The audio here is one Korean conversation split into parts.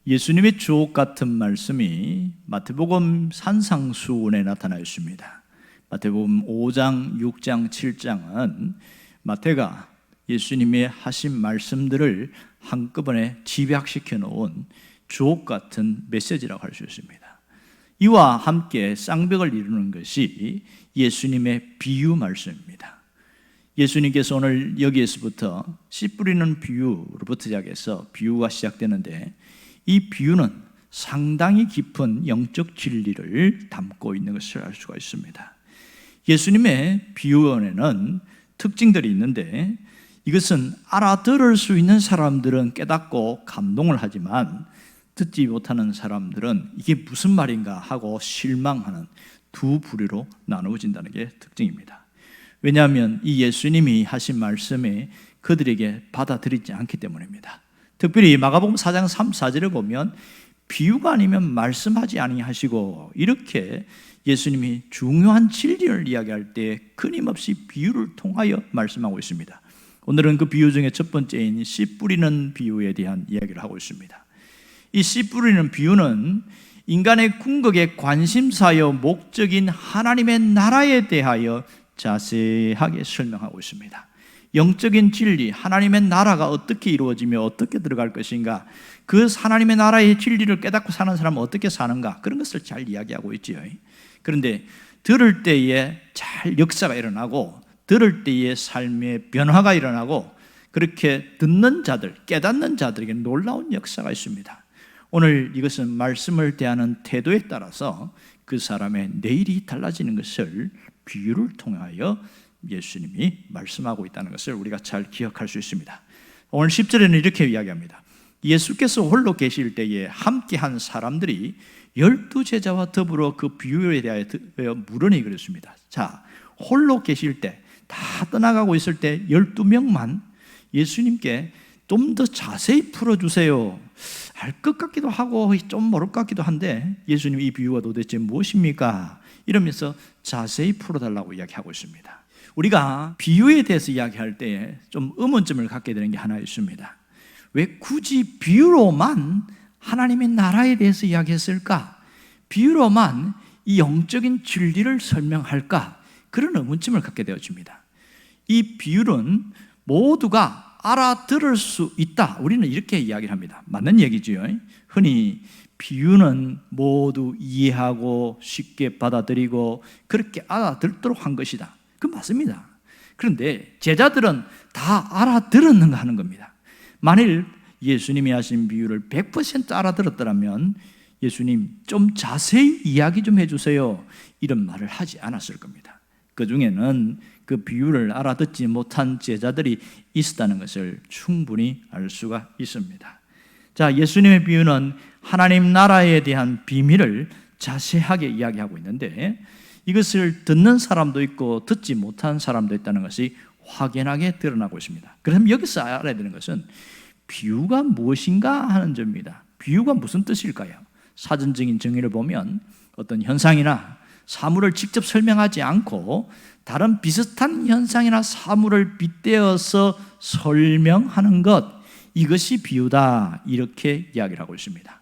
예수님의 주옥 같은 말씀이 마태복음 산상수훈에 나타나 있습니다. 마태복음 5장, 6장, 7장은 마태가 예수님의 하신 말씀들을 한꺼번에 집약시켜 놓은 주옥 같은 메시지라고 할 수 있습니다. 이와 함께 쌍벽을 이루는 것이 예수님의 비유 말씀입니다. 예수님께서 오늘 여기에서부터 씨 뿌리는 비유로부터 시작해서 비유가 시작되는데, 이 비유는 상당히 깊은 영적 진리를 담고 있는 것을 알 수가 있습니다. 예수님의 비유원에는 특징들이 있는데, 이것은 알아들을 수 있는 사람들은 깨닫고 감동을 하지만 듣지 못하는 사람들은 이게 무슨 말인가 하고 실망하는 두 부류로 나누어진다는 게 특징입니다. 왜냐하면 이 예수님이 하신 말씀에 그들에게 받아들이지 않기 때문입니다. 특별히 마가복음 4장 3, 4절에 보면 비유가 아니면 말씀하지 아니하시고, 이렇게 예수님이 중요한 진리를 이야기할 때 끊임없이 비유를 통하여 말씀하고 있습니다. 오늘은 그 비유 중에 첫 번째인 씨 뿌리는 비유에 대한 이야기를 하고 있습니다. 이 씨 뿌리는 비유는 인간의 궁극의 관심사여 목적인 하나님의 나라에 대하여 자세하게 설명하고 있습니다. 영적인 진리, 하나님의 나라가 어떻게 이루어지며 어떻게 들어갈 것인가, 그 하나님의 나라의 진리를 깨닫고 사는 사람은 어떻게 사는가, 그런 것을 잘 이야기하고 있지요. 그런데 들을 때에 잘 역사가 일어나고, 들을 때에 삶의 변화가 일어나고, 그렇게 듣는 자들, 깨닫는 자들에게 놀라운 역사가 있습니다. 오늘 이것은 말씀을 대하는 태도에 따라서 그 사람의 내일이 달라지는 것을 비유를 통하여 예수님이 말씀하고 있다는 것을 우리가 잘 기억할 수 있습니다. 오늘 10절에는 이렇게 이야기합니다. 예수께서 홀로 계실 때에 함께한 사람들이 12제자와 더불어 그 비유에 대하여 물으니 그랬습니다. 자, 홀로 계실 때, 다 떠나가고 있을 때 12명만 예수님께 좀 더 자세히 풀어주세요, 알 것 같기도 하고 좀 모를 것 같기도 한데, 예수님이 이 비유가 도대체 무엇입니까? 이러면서 자세히 풀어달라고 이야기하고 있습니다. 우리가 비유에 대해서 이야기할 때 좀 의문점을 갖게 되는 게 하나 있습니다. 왜 굳이 비유로만 하나님의 나라에 대해서 이야기했을까? 비유로만 이 영적인 진리를 설명할까? 그런 의문점을 갖게 되어집니다. 이 비유는 모두가 알아들을 수 있다, 우리는 이렇게 이야기를 합니다. 맞는 얘기지요. 흔히 비유는 모두 이해하고 쉽게 받아들이고 그렇게 알아듣도록 한 것이다, 그건 맞습니다. 그런데 제자들은 다 알아들었는가 하는 겁니다. 만일 예수님이 하신 비유를 100% 알아들었더라면 예수님 좀 자세히 이야기 좀 해주세요, 이런 말을 하지 않았을 겁니다. 그 중에는 그 비유를 알아듣지 못한 제자들이 있었다는 것을 충분히 알 수가 있습니다. 자, 예수님의 비유는 하나님 나라에 대한 비밀을 자세하게 이야기하고 있는데, 이것을 듣는 사람도 있고 듣지 못한 사람도 있다는 것이 확연하게 드러나고 있습니다. 그럼 여기서 알아야 되는 것은 비유가 무엇인가 하는 점입니다. 비유가 무슨 뜻일까요? 사전적인 정의를 보면 어떤 현상이나 사물을 직접 설명하지 않고 다른 비슷한 현상이나 사물을 빗대어서 설명하는 것, 이것이 비유다, 이렇게 이야기를 하고 있습니다.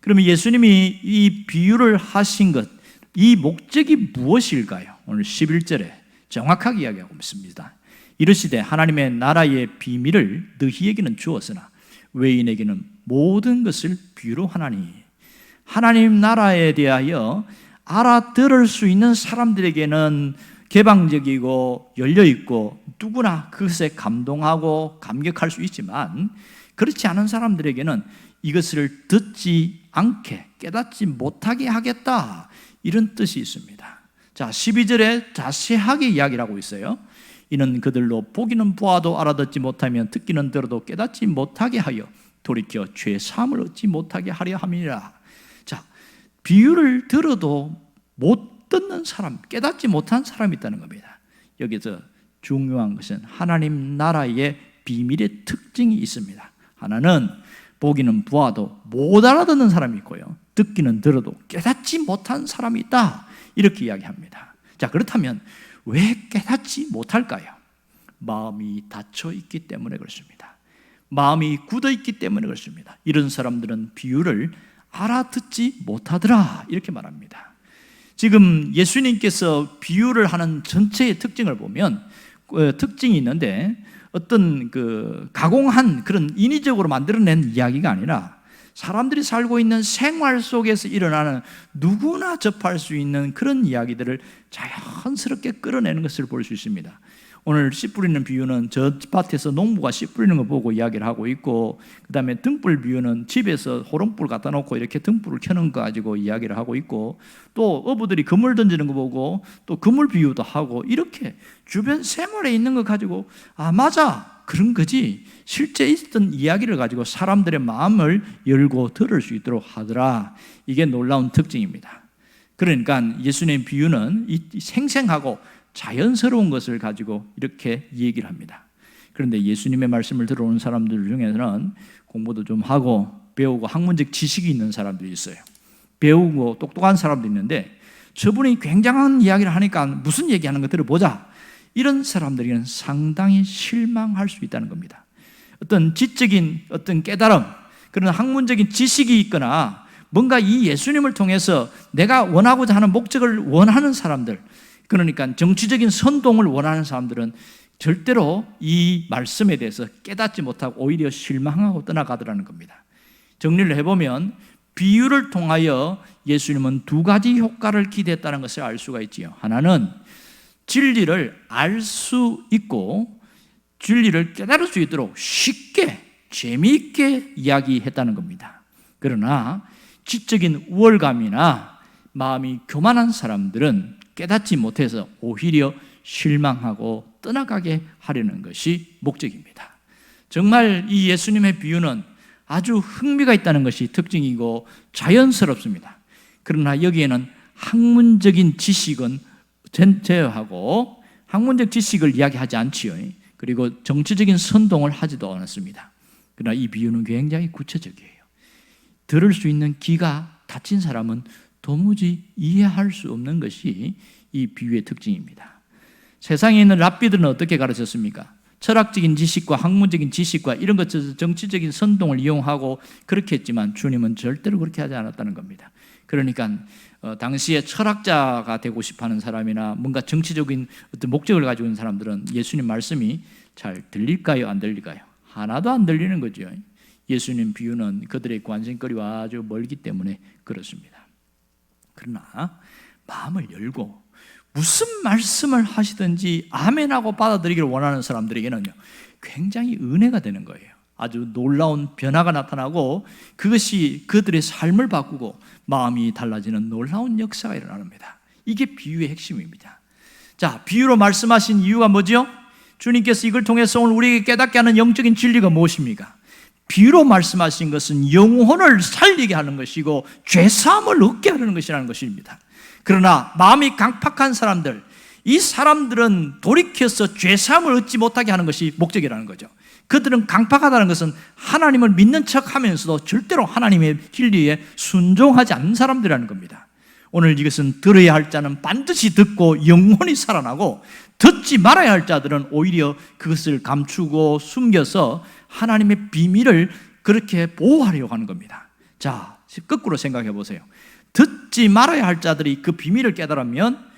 그러면 예수님이 이 비유를 하신 것, 이 목적이 무엇일까요? 오늘 11절에 정확하게 이야기하고 있습니다. 이르시되 하나님의 나라의 비밀을 너희에게는 주었으나 외인에게는 모든 것을 비유로 하나니. 하나님 나라에 대하여 알아들을 수 있는 사람들에게는 개방적이고 열려있고 누구나 그것에 감동하고 감격할 수 있지만, 그렇지 않은 사람들에게는 이것을 듣지 않게, 깨닫지 못하게 하겠다, 이런 뜻이 있습니다. 자, 12절에 자세하게 이야기를 하고 있어요. 이는 그들로 보기는 보아도 알아듣지 못하면 듣기는 들어도 깨닫지 못하게 하여 돌이켜 죄 사함을 얻지 못하게 하려 함이라. 자, 비유를 들어도 못 듣는 사람, 깨닫지 못한 사람이 있다는 겁니다. 여기서 중요한 것은 하나님 나라의 비밀의 특징이 있습니다. 하나는 보기는 보아도 못 알아듣는 사람이 있고요, 듣기는 들어도 깨닫지 못한 사람이 있다, 이렇게 이야기합니다. 자, 그렇다면 왜 깨닫지 못할까요? 마음이 닫혀 있기 때문에 그렇습니다. 마음이 굳어있기 때문에 그렇습니다. 이런 사람들은 비유를 알아듣지 못하더라 이렇게 말합니다. 지금 예수님께서 비유를 하는 전체의 특징을 보면 특징이 있는데 어떤 가공한 그런 인위적으로 만들어낸 이야기가 아니라 사람들이 살고 있는 생활 속에서 일어나는 누구나 접할 수 있는 그런 이야기들을 자연스럽게 끌어내는 것을 볼 수 있습니다. 오늘 씨 뿌리는 비유는 저 밭에서 농부가 씨 뿌리는 거 보고 이야기를 하고 있고, 그 다음에 등불 비유는 집에서 호롱불 갖다 놓고 이렇게 등불을 켜는 거 가지고 이야기를 하고 있고, 또 어부들이 그물 던지는 거 보고 또 그물 비유도 하고, 이렇게 주변 생활에 있는 거 가지고 맞아 그런 거지 실제 있었던 이야기를 가지고 사람들의 마음을 열고 들을 수 있도록 하더라. 이게 놀라운 특징입니다. 그러니까 예수님의 비유는 이 생생하고 자연스러운 것을 가지고 이렇게 얘기를 합니다. 그런데 예수님의 말씀을 들어오는 사람들 중에는 공부도 좀 하고 배우고 학문적 지식이 있는 사람들이 있어요. 배우고 똑똑한 사람도 있는데 저분이 굉장한 이야기를 하니까 무슨 얘기하는 거 들어보자. 이런 사람들에게는 상당히 실망할 수 있다는 겁니다. 어떤 지적인 어떤 깨달음, 그런 학문적인 지식이 있거나 뭔가 이 예수님을 통해서 내가 원하고자 하는 목적을 원하는 사람들, 그러니까 정치적인 선동을 원하는 사람들은 절대로 이 말씀에 대해서 깨닫지 못하고 오히려 실망하고 떠나가더라는 겁니다. 정리를 해보면 비유를 통하여 예수님은 두 가지 효과를 기대했다는 것을 알 수가 있지요. 하나는 진리를 알 수 있고 진리를 깨달을 수 있도록 쉽게 재미있게 이야기했다는 겁니다. 그러나 지적인 우월감이나 마음이 교만한 사람들은 깨닫지 못해서 오히려 실망하고 떠나가게 하려는 것이 목적입니다. 정말 이 예수님의 비유는 아주 흥미가 있다는 것이 특징이고 자연스럽습니다. 그러나 여기에는 학문적인 지식은 제어하고 학문적 지식을 이야기하지 않지요. 그리고 정치적인 선동을 하지도 않았습니다. 그러나 이 비유는 굉장히 구체적이에요. 들을 수 있는 귀가 닫힌 사람은 도무지 이해할 수 없는 것이 이 비유의 특징입니다. 세상에 있는 랍비들은 어떻게 가르쳤습니까? 철학적인 지식과 학문적인 지식과 이런 것들 정치적인 선동을 이용하고 그렇게 했지만 주님은 절대로 그렇게 하지 않았다는 겁니다. 그러니까 당시에 철학자가 되고 싶어하는 사람이나 뭔가 정치적인 어떤 목적을 가지고 있는 사람들은 예수님 말씀이 잘 들릴까요? 안 들릴까요? 하나도 안 들리는 거죠. 예수님 비유는 그들의 관심거리와 아주 멀기 때문에 그렇습니다. 그러나 마음을 열고 무슨 말씀을 하시든지 아멘하고 받아들이기를 원하는 사람들에게는요 굉장히 은혜가 되는 거예요. 아주 놀라운 변화가 나타나고 그것이 그들의 삶을 바꾸고 마음이 달라지는 놀라운 역사가 일어납니다. 이게 비유의 핵심입니다. 자, 비유로 말씀하신 이유가 뭐죠? 주님께서 이걸 통해서 오늘 우리에게 깨닫게 하는 영적인 진리가 무엇입니까? 비유로 말씀하신 것은 영혼을 살리게 하는 것이고 죄사함을 얻게 하려는 것이라는 것입니다. 그러나 마음이 강팍한 사람들, 이 사람들은 돌이켜서 죄사함을 얻지 못하게 하는 것이 목적이라는 거죠. 그들은 강팍하다는 것은 하나님을 믿는 척하면서도 절대로 하나님의 진리에 순종하지 않는 사람들이라는 겁니다. 오늘 이것은 들어야 할 자는 반드시 듣고 영혼이 살아나고, 듣지 말아야 할 자들은 오히려 그것을 감추고 숨겨서 하나님의 비밀을 그렇게 보호하려고 하는 겁니다. 자, 거꾸로 생각해 보세요. 듣지 말아야 할 자들이 그 비밀을 깨달으면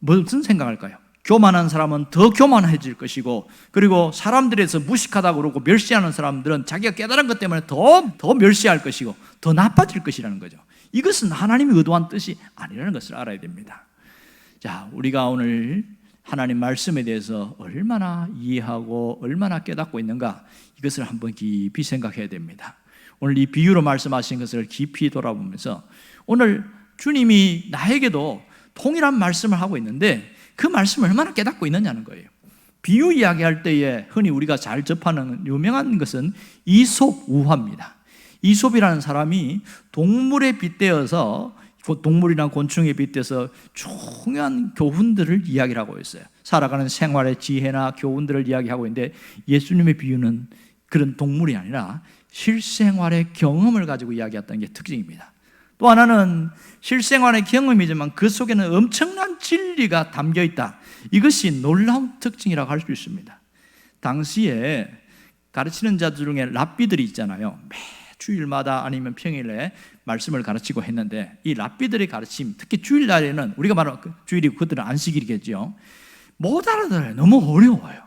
무슨 생각할까요? 교만한 사람은 더 교만해질 것이고, 그리고 사람들에서 무식하다고 그러고 멸시하는 사람들은 자기가 깨달은 것 때문에 더 멸시할 것이고 더 나빠질 것이라는 거죠. 이것은 하나님이 의도한 뜻이 아니라는 것을 알아야 됩니다. 자, 우리가 오늘 하나님 말씀에 대해서 얼마나 이해하고 얼마나 깨닫고 있는가, 이것을 한번 깊이 생각해야 됩니다. 오늘 이 비유로 말씀하신 것을 깊이 돌아보면서 오늘 주님이 나에게도 통일한 말씀을 하고 있는데 그 말씀을 얼마나 깨닫고 있느냐는 거예요. 비유 이야기할 때에 흔히 우리가 잘 접하는 유명한 것은 이솝 우화입니다. 이솝이라는 사람이 동물에 빗대어서, 동물이나 곤충에 빗대서 중요한 교훈들을 이야기를 하고 있어요. 살아가는 생활의 지혜나 교훈들을 이야기하고 있는데, 예수님의 비유는 그런 동물이 아니라 실생활의 경험을 가지고 이야기했다는 게 특징입니다. 또 하나는 실생활의 경험이지만 그 속에는 엄청난 진리가 담겨 있다. 이것이 놀라운 특징이라고 할 수 있습니다. 당시에 가르치는 자들 중에 랍비들이 있잖아요. 매 주일마다 아니면 평일에 말씀을 가르치고 했는데, 이 랍비들의 가르침, 특히 주일날에는, 우리가 말하는 주일이 그들은 안식일이겠죠, 못 알아들어요. 너무 어려워요.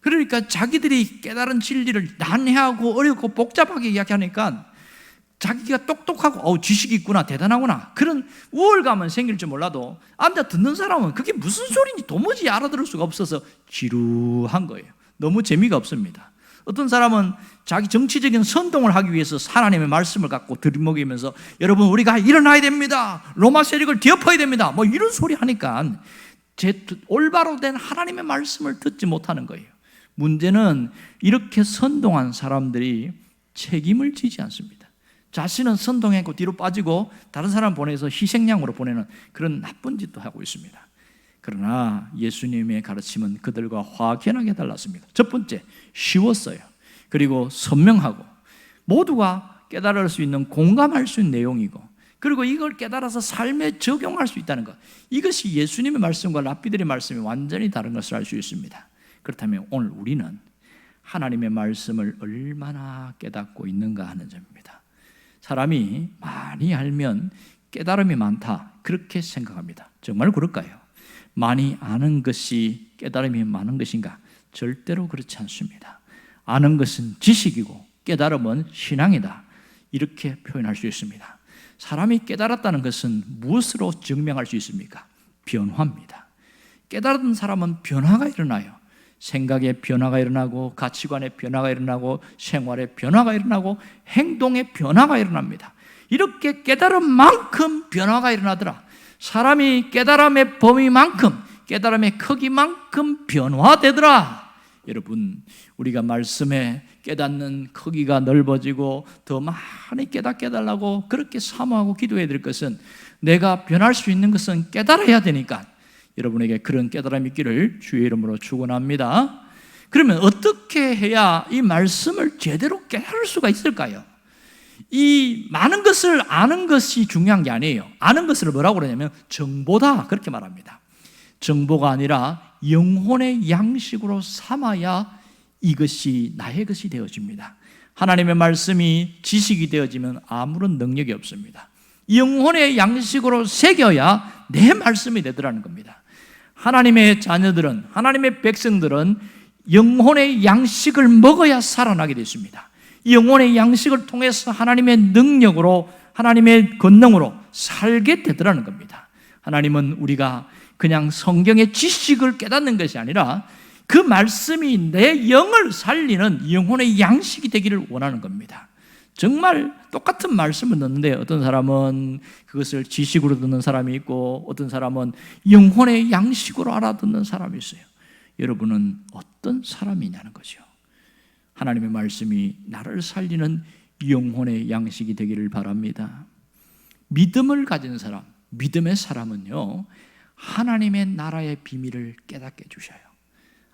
그러니까 자기들이 깨달은 진리를 난해하고 어렵고 복잡하게 이야기하니까 자기가 똑똑하고 지식이 있구나, 대단하구나, 그런 우월감은 생길지 몰라도 앉아 듣는 사람은 그게 무슨 소리인지 도무지 알아들을 수가 없어서 지루한 거예요. 너무 재미가 없습니다. 어떤 사람은 자기 정치적인 선동을 하기 위해서 하나님의 말씀을 갖고 들이먹이면서 여러분 우리가 일어나야 됩니다, 로마 세력을 뒤엎어야 됩니다, 뭐 이런 소리 하니까 올바로 된 하나님의 말씀을 듣지 못하는 거예요. 문제는 이렇게 선동한 사람들이 책임을 지지 않습니다. 자신은 선동했고 뒤로 빠지고 다른 사람 보내서 희생양으로 보내는 그런 나쁜 짓도 하고 있습니다. 그러나 예수님의 가르침은 그들과 확연하게 달랐습니다. 첫 번째, 쉬웠어요. 그리고 선명하고 모두가 깨달을 수 있는, 공감할 수 있는 내용이고, 그리고 이걸 깨달아서 삶에 적용할 수 있다는 것, 이것이 예수님의 말씀과 랍비들의 말씀이 완전히 다른 것을 알 수 있습니다. 그렇다면 오늘 우리는 하나님의 말씀을 얼마나 깨닫고 있는가 하는 점입니다. 사람이 많이 알면 깨달음이 많다, 그렇게 생각합니다. 정말 그럴까요? 많이 아는 것이 깨달음이 많은 것인가? 절대로 그렇지 않습니다. 아는 것은 지식이고 깨달음은 신앙이다, 이렇게 표현할 수 있습니다. 사람이 깨달았다는 것은 무엇으로 증명할 수 있습니까? 변화입니다. 깨달은 사람은 변화가 일어나요. 생각의 변화가 일어나고, 가치관의 변화가 일어나고, 생활의 변화가 일어나고, 행동의 변화가 일어납니다. 이렇게 깨달은 만큼 변화가 일어나더라. 사람이 깨달음의 범위만큼, 깨달음의 크기만큼 변화되더라. 여러분, 우리가 말씀에 깨닫는 크기가 넓어지고 더 많이 깨닫게 해달라고 그렇게 사모하고 기도해야 될 것은, 내가 변할 수 있는 것은 깨달아야 되니까 여러분에게 그런 깨달음이 있기를 주의 이름으로 축원합니다. 그러면 어떻게 해야 이 말씀을 제대로 깨달을 수가 있을까요? 이 많은 것을 아는 것이 중요한 게 아니에요. 아는 것을 뭐라고 그러냐면 정보다, 그렇게 말합니다. 정보가 아니라 영혼의 양식으로 삼아야 이것이 나의 것이 되어집니다. 하나님의 말씀이 지식이 되어지면 아무런 능력이 없습니다. 영혼의 양식으로 새겨야 내 말씀이 되더라는 겁니다. 하나님의 자녀들은, 하나님의 백성들은 영혼의 양식을 먹어야 살아나게 됐습니다. 이 영혼의 양식을 통해서 하나님의 능력으로, 하나님의 권능으로 살게 되더라는 겁니다. 하나님은 우리가 그냥 성경의 지식을 깨닫는 것이 아니라 그 말씀이 내 영을 살리는 영혼의 양식이 되기를 원하는 겁니다. 정말 똑같은 말씀을 듣는데 어떤 사람은 그것을 지식으로 듣는 사람이 있고, 어떤 사람은 영혼의 양식으로 알아듣는 사람이 있어요. 여러분은 어떤 사람이냐는 거죠. 하나님의 말씀이 나를 살리는 영혼의 양식이 되기를 바랍니다. 믿음을 가진 사람, 믿음의 사람은요, 하나님의 나라의 비밀을 깨닫게 해주셔요.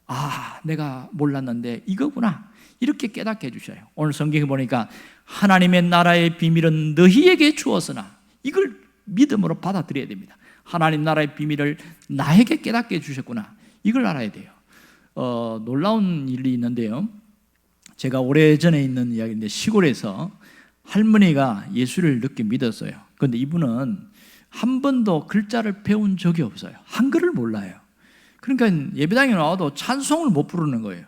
아, 내가 몰랐는데 이거구나, 이렇게 깨닫게 해주셔요. 오늘 성경에 보니까 하나님의 나라의 비밀은 너희에게 주었으나, 이걸 믿음으로 받아들여야 됩니다. 하나님 나라의 비밀을 나에게 깨닫게 해주셨구나, 이걸 알아야 돼요. 놀라운 일이 있는데요, 제가 오래전에 있는 이야기인데, 시골에서 할머니가 예수를 늦게 믿었어요. 그런데 이분은 한 번도 글자를 배운 적이 없어요. 한글을 몰라요. 그러니까 예배당에 나와도 찬송을 못 부르는 거예요.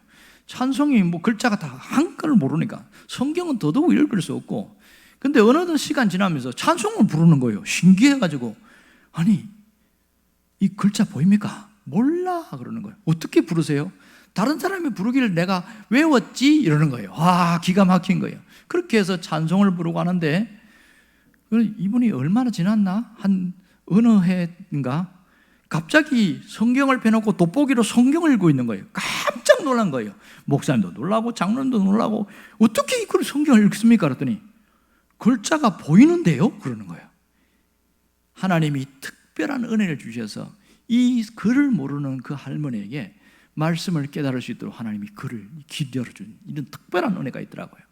찬송이 뭐 글자가 다 한글을 모르니까, 성경은 더더욱 읽을 수 없고. 근데 어느덧 시간 지나면서 찬송을 부르는 거예요. 신기해가지고, 아니 이 글자 보입니까? 몰라 그러는 거예요. 어떻게 부르세요? 다른 사람이 부르기를 내가 외웠지 이러는 거예요. 와, 기가 막힌 거예요. 그렇게 해서 찬송을 부르고 하는데, 이분이 얼마나 지났나? 한 어느 해인가 갑자기 성경을 펴놓고 돋보기로 성경을 읽고 있는 거예요. 깜짝 놀란 거예요. 목사님도 놀라고 장로님도 놀라고, 어떻게 이걸 성경을 읽습니까? 그랬더니 글자가 보이는데요? 그러는 거예요. 하나님이 특별한 은혜를 주셔서 이 글을 모르는 그 할머니에게 말씀을 깨달을 수 있도록 하나님이 글을 열어준 이런 특별한 은혜가 있더라고요.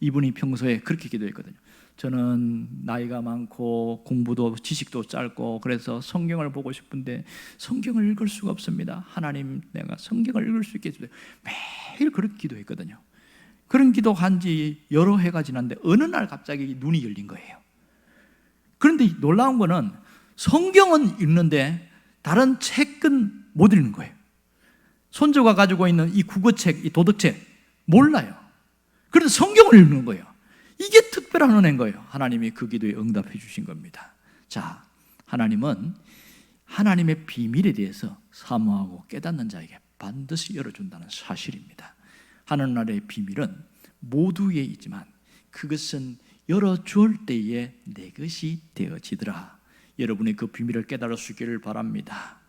이분이 평소에 그렇게 기도했거든요. 저는 나이가 많고 공부도 지식도 짧고 그래서 성경을 보고 싶은데 성경을 읽을 수가 없습니다. 하나님, 내가 성경을 읽을 수 있게 해주세요. 매일 그렇게 기도했거든요. 그런 기도한 지 여러 해가 지났는데 어느 날 갑자기 눈이 열린 거예요. 그런데 놀라운 거는 성경은 읽는데 다른 책은 못 읽는 거예요. 손주가 가지고 있는 이 국어책, 이 도덕책 몰라요. 그런데 성경을 읽는 거예요. 이게 특별한 은혜인 거예요. 하나님이 그 기도에 응답해 주신 겁니다. 자, 하나님은 하나님의 비밀에 대해서 사모하고 깨닫는 자에게 반드시 열어준다는 사실입니다. 하늘나라의 비밀은 모두에 있지만 그것은 열어줄 때에 내 것이 되어지더라. 여러분이 그 비밀을 깨달을 수 있기를 바랍니다.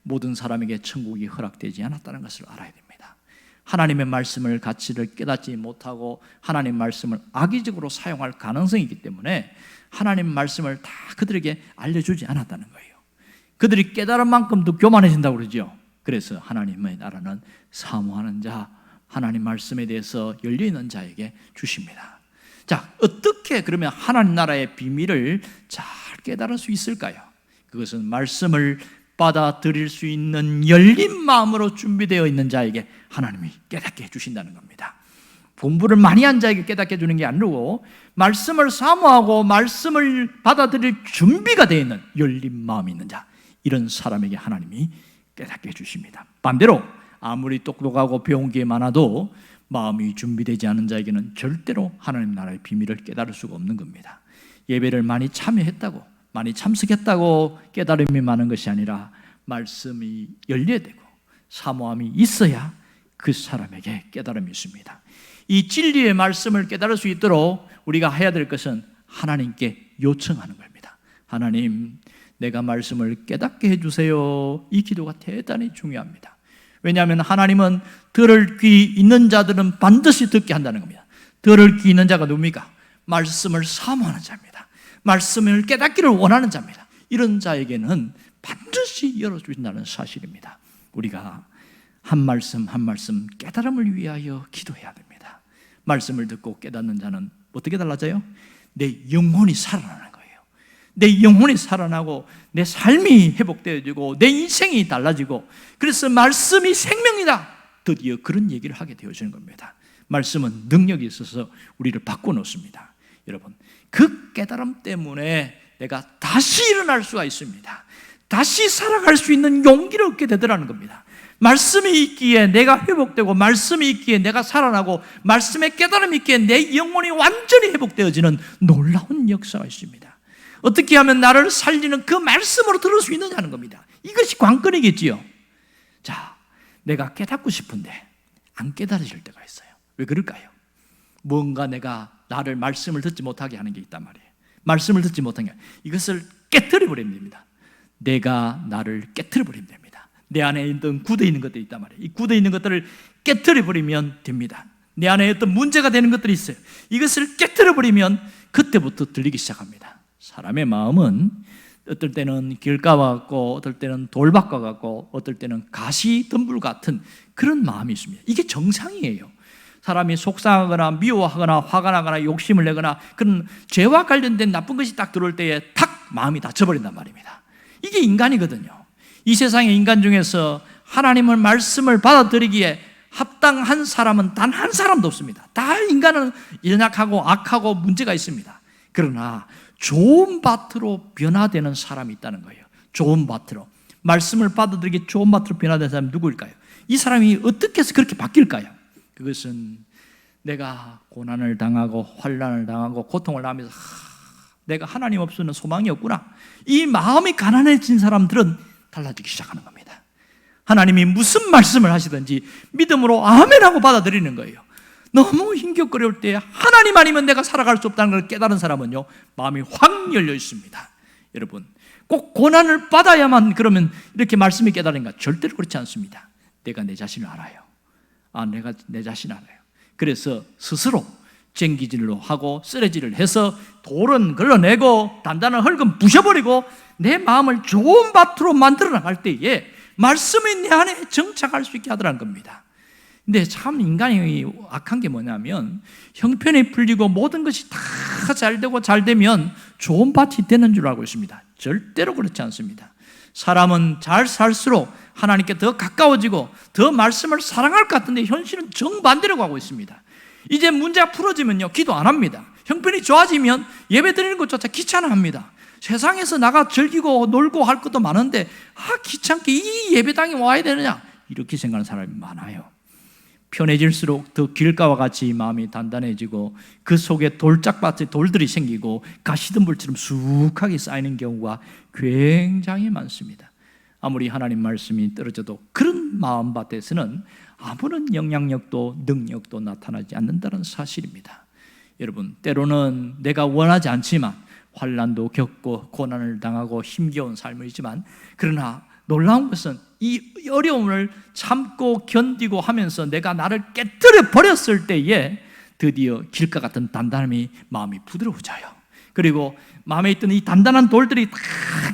모든 사람에게 천국이 허락되지 않았다는 것을 알아야 됩니다. 하나님의 말씀을 가치를 깨닫지 못하고 하나님 말씀을 악의적으로 사용할 가능성이 있기 때문에 하나님 말씀을 다 그들에게 알려주지 않았다는 거예요. 그들이 깨달은 만큼 더 교만해진다고 그러죠. 그래서 하나님의 나라는 사모하는 자, 하나님 말씀에 대해서 열려있는 자에게 주십니다. 자, 어떻게 그러면 하나님 나라의 비밀을 잘 깨달을 수 있을까요? 그것은 말씀을 받아들일 수 있는 열린 마음으로 준비되어 있는 자에게 하나님이 깨닫게 해주신다는 겁니다. 공부를 많이 한 자에게 깨닫게 해주는 게 아니고 말씀을 사모하고 말씀을 받아들일 준비가 되어 있는 열린 마음이 있는 자, 이런 사람에게 하나님이 깨닫게 해주십니다. 반대로 아무리 똑똑하고 배운 게 많아도 마음이 준비되지 않은 자에게는 절대로 하나님 나라의 비밀을 깨달을 수가 없는 겁니다. 예배를 많이 참여했다고, 많이 참석했다고 깨달음이 많은 것이 아니라 말씀이 열려야 되고 사모함이 있어야 그 사람에게 깨달음이 있습니다. 이 진리의 말씀을 깨달을 수 있도록 우리가 해야 될 것은 하나님께 요청하는 겁니다. 하나님, 내가 말씀을 깨닫게 해주세요. 이 기도가 대단히 중요합니다. 왜냐하면 하나님은 들을 귀 있는 자들은 반드시 듣게 한다는 겁니다. 들을 귀 있는 자가 누굽니까? 말씀을 사모하는 자입니다. 말씀을 깨닫기를 원하는 자입니다. 이런 자에게는 반드시 열어주신다는 사실입니다. 우리가 한 말씀 한 말씀 깨달음을 위하여 기도해야 됩니다. 말씀을 듣고 깨닫는 자는 어떻게 달라져요? 내 영혼이 살아나는 거예요. 내 영혼이 살아나고 내 삶이 회복되어지고 내 인생이 달라지고, 그래서 말씀이 생명이다, 드디어 그런 얘기를 하게 되어지는 겁니다. 말씀은 능력이 있어서 우리를 바꿔놓습니다. 여러분, 그 깨달음 때문에 내가 다시 일어날 수가 있습니다. 다시 살아갈 수 있는 용기를 얻게 되더라는 겁니다. 말씀이 있기에 내가 회복되고, 말씀이 있기에 내가 살아나고, 말씀의 깨달음이 있기에 내 영혼이 완전히 회복되어지는 놀라운 역사가 있습니다. 어떻게 하면 나를 살리는 그 말씀으로 들을 수 있느냐는 겁니다. 이것이 관건이겠지요. 자, 내가 깨닫고 싶은데 안 깨달아질 때가 있어요. 왜 그럴까요? 뭔가 내가 나를 말씀을 듣지 못하게 하는 게 있단 말이에요. 말씀을 듣지 못하게, 이것을 깨트려 버리면 됩니다. 내가 나를 깨트려 버리면 됩니다. 내 안에 있던 굳어 있는 것들이 있단 말이에요. 이 굳어 있는 것들을 깨트려 버리면 됩니다. 내 안에 어떤 문제가 되는 것들이 있어요. 이것을 깨트려 버리면 그때부터 들리기 시작합니다. 사람의 마음은 어떨 때는 길가와 같고, 어떨 때는 돌밭과 같고, 어떨 때는 가시 덤불 같은 그런 마음이 있습니다. 이게 정상이에요. 사람이 속상하거나 미워하거나 화가 나거나 욕심을 내거나 그런 죄와 관련된 나쁜 것이 딱 들어올 때에 탁 마음이 닫혀버린단 말입니다. 이게 인간이거든요. 이 세상의 인간 중에서 하나님의 말씀을 받아들이기에 합당한 사람은 단 한 사람도 없습니다. 다 인간은 연약하고 악하고 문제가 있습니다. 그러나 좋은 밭으로 변화되는 사람이 있다는 거예요. 좋은 밭으로, 말씀을 받아들이기 좋은 밭으로 변화된 사람이 누구일까요? 이 사람이 어떻게 해서 그렇게 바뀔까요? 그것은 내가 고난을 당하고 환난을 당하고 고통을 당하면서 내가 하나님 없으면 소망이 없구나, 이 마음이 가난해진 사람들은 달라지기 시작하는 겁니다. 하나님이 무슨 말씀을 하시든지 믿음으로 아멘하고 받아들이는 거예요. 너무 힘겹거릴 때 하나님 아니면 내가 살아갈 수 없다는 걸 깨달은 사람은요, 마음이 확 열려 있습니다. 여러분, 꼭 고난을 받아야만 그러면 이렇게 말씀이 깨달은가? 절대로 그렇지 않습니다. 내가 내 자신을 알아요. 내가 내 자신을 알아요. 그래서 스스로 쟁기질로 하고 쓰레질을 해서 돌은 걸러내고 단단한 흙은 부셔버리고 내 마음을 좋은 밭으로 만들어 나갈 때에 말씀이 내 안에 정착할 수 있게 하더라는 겁니다. 근데 참 인간이 악한 게 뭐냐면, 형편이 풀리고 모든 것이 다 잘 되고 잘 되면 좋은 밭이 되는 줄 알고 있습니다. 절대로 그렇지 않습니다. 사람은 잘 살수록 하나님께 더 가까워지고 더 말씀을 사랑할 것 같은데 현실은 정반대로 가고 있습니다. 이제 문제가 풀어지면요, 기도 안 합니다. 형편이 좋아지면 예배 드리는 것조차 귀찮아합니다. 세상에서 나가 즐기고 놀고 할 것도 많은데 귀찮게 이 예배당에 와야 되느냐, 이렇게 생각하는 사람이 많아요. 편해질수록 더 길가와 같이 마음이 단단해지고 그 속에 돌짝밭에 돌들이 생기고 가시덤불처럼 수북하게 쌓이는 경우가 굉장히 많습니다. 아무리 하나님 말씀이 떨어져도 그런 마음밭에서는 아무런 영향력도 능력도 나타나지 않는다는 사실입니다. 여러분, 때로는 내가 원하지 않지만 환난도 겪고 고난을 당하고 힘겨운 삶이지만, 그러나 놀라운 것은 이 어려움을 참고 견디고 하면서 내가 나를 깨뜨려 버렸을 때에 드디어 길가 같은 단단함이 마음이 부드러워져요. 그리고 마음에 있던 이 단단한 돌들이 다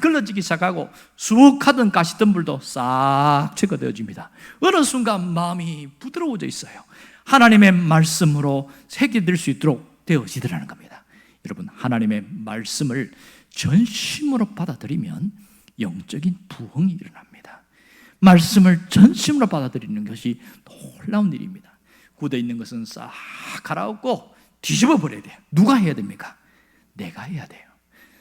걸러지기 시작하고 수북하던 가시덤불도 싹 제거되어집니다. 어느 순간 마음이 부드러워져 있어요. 하나님의 말씀으로 새겨들 수 있도록 되어지더라는 겁니다. 여러분, 하나님의 말씀을 전심으로 받아들이면 영적인 부흥이 일어납니다. 말씀을 전심으로 받아들이는 것이 놀라운 일입니다. 굳어 있는 것은 싹 갈아엎고 뒤집어 버려야 돼요. 누가 해야 됩니까? 내가 해야 돼요.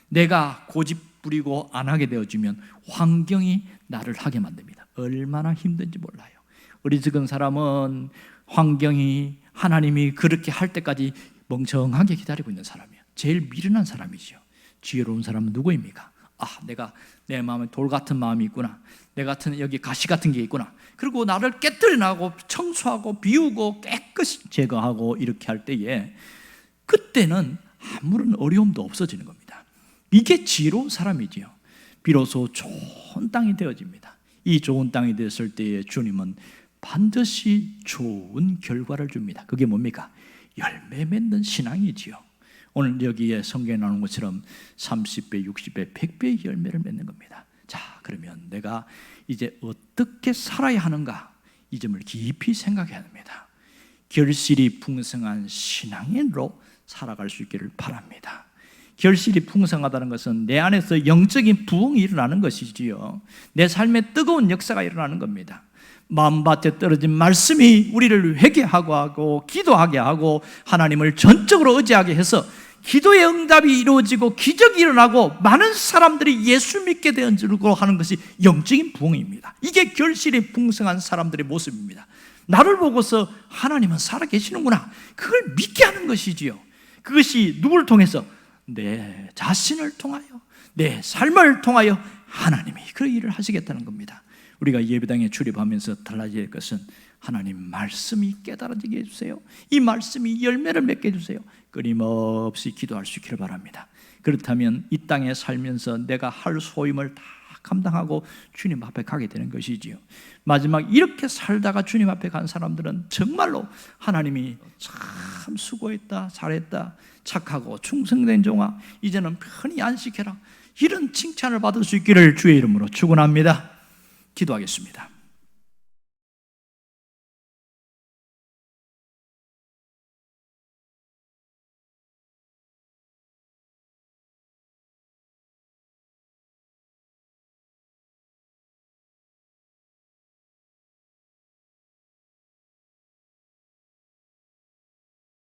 내가 고집 부리고 안 하게 되어지면 환경이 나를 하게 만듭니다. 얼마나 힘든지 몰라요. 어리석은 사람은 환경이, 하나님이 그렇게 할 때까지 멍청하게 기다리고 있는 사람이에요. 제일 미련한 사람이죠. 지혜로운 사람은 누구입니까? 내가 내 마음에 돌 같은 마음이 있구나, 내 같은 여기 가시 같은 게 있구나, 그리고 나를 깨뜨려나고 청소하고 비우고 깨끗이 제거하고 이렇게 할 때에 그때는 아무런 어려움도 없어지는 겁니다. 이게 지혜로운 사람이지요. 비로소 좋은 땅이 되어집니다. 이 좋은 땅이 되었을 때에 주님은 반드시 좋은 결과를 줍니다. 그게 뭡니까? 열매 맺는 신앙이지요. 오늘 여기에 성경에 나오는 것처럼 30배, 60배, 100배의 열매를 맺는 겁니다. 자, 그러면 내가 이제 어떻게 살아야 하는가, 이 점을 깊이 생각해야 합니다. 결실이 풍성한 신앙인으로 살아갈 수 있기를 바랍니다. 결실이 풍성하다는 것은 내 안에서 영적인 부흥이 일어나는 것이지요. 내 삶에 뜨거운 역사가 일어나는 겁니다. 마음밭에 떨어진 말씀이 우리를 회개하고 하고 기도하게 하고 하나님을 전적으로 의지하게 해서 기도의 응답이 이루어지고 기적이 일어나고 많은 사람들이 예수 믿게 되어지고 하는 것이 영적인 부흥입니다. 이게 결실이 풍성한 사람들의 모습입니다. 나를 보고서 하나님은 살아계시는구나, 그걸 믿게 하는 것이지요. 그것이 누구를 통해서? 내 자신을 통하여, 내 삶을 통하여 하나님이 그 일을 하시겠다는 겁니다. 우리가 예배당에 출입하면서 달라질 것은 하나님 말씀이 깨달아지게 해주세요. 이 말씀이 열매를 맺게 해주세요. 끊임없이 기도할 수 있기를 바랍니다. 그렇다면 이 땅에 살면서 내가 할 소임을 다 감당하고 주님 앞에 가게 되는 것이지요. 마지막 이렇게 살다가 주님 앞에 간 사람들은 정말로 하나님이 참 수고했다, 잘했다, 착하고 충성된 종아, 이제는 편히 안식해라, 이런 칭찬을 받을 수 있기를 주의 이름으로 축원합니다. 기도하겠습니다.